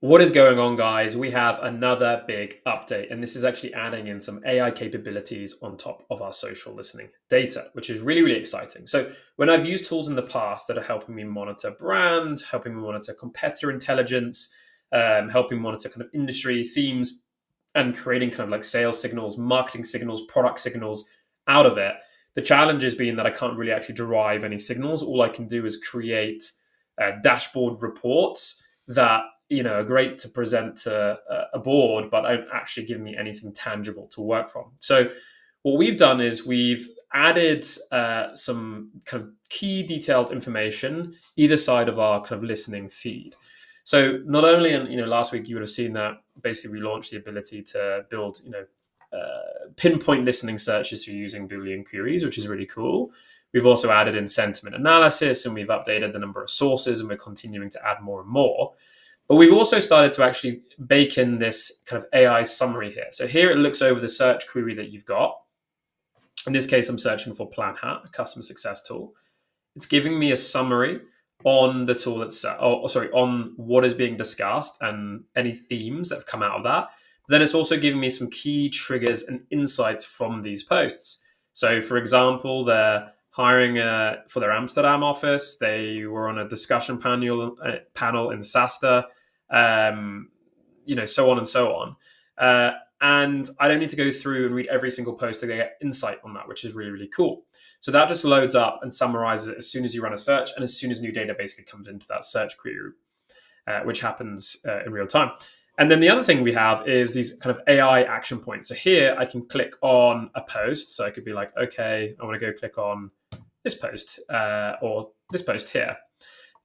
What is going on, guys? We have another big update, and this is actually adding in some AI capabilities on top of our social listening data, which is really, really exciting. So, when I've used tools in the past that are helping me monitor brand, helping me monitor competitor intelligence, helping monitor kind of industry themes, and creating kind of like sales signals, marketing signals, product signals out of it, the challenge has been that I can't really actually derive any signals. All I can do is create dashboard reports that are great to present to a board, but don't actually give me anything tangible to work from. So what we've done is we've added some kind of key detailed information either side of our kind of listening feed. So not only, and last week you would have seen that basically we launched the ability to build, pinpoint listening searches through using Boolean queries, which is really cool. We've also added in sentiment analysis, and we've updated the number of sources, and we're continuing to add more and more. But we've also started to actually bake in this kind of AI summary here. So here it looks over the search query that you've got. In this case, I'm searching for Plan Hat, a customer success tool. It's giving me a summary on the tool on what is being discussed and any themes that have come out of that. But then it's also giving me some key triggers and insights from these posts. So, for example, they're hiring for their Amsterdam office. They were on a discussion panel in SASTA, so on and so on. And I don't need to go through and read every single post to get insight on that, which is really, really cool. So that just loads up and summarizes it as soon as you run a search and as soon as new data basically comes into that search query, which happens in real time. And then the other thing we have is these kind of AI action points. So here I can click on a post. So I could be like, okay, I want to go click on this post or this post here.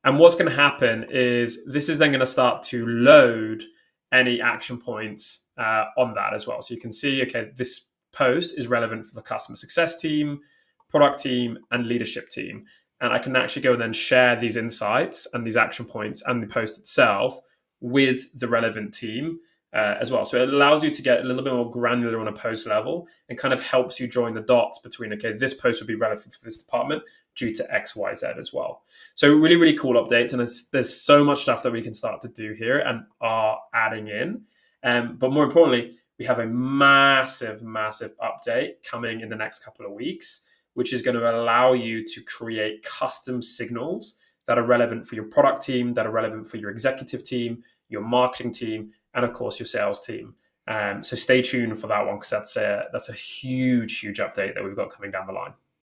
And what's going to happen is this is then going to start to load any action points on that as well. So you can see, okay, this post is relevant for the customer success team, product team, and leadership team. And I can actually go and then share these insights and these action points and the post itself with the relevant team as well. So it allows you to get a little bit more granular on a post level and kind of helps you join the dots between, okay, this post would be relevant for this department due to X, Y, Z as well. So really, really cool updates. And there's so much stuff that we can start to do here and are adding in. But more importantly, we have a massive, massive update coming in the next couple of weeks, which is going to allow you to create custom signals that are relevant for your product team, that are relevant for your executive team, your marketing team, and of course your sales team. So stay tuned for that one because that's a huge, huge update that we've got coming down the line.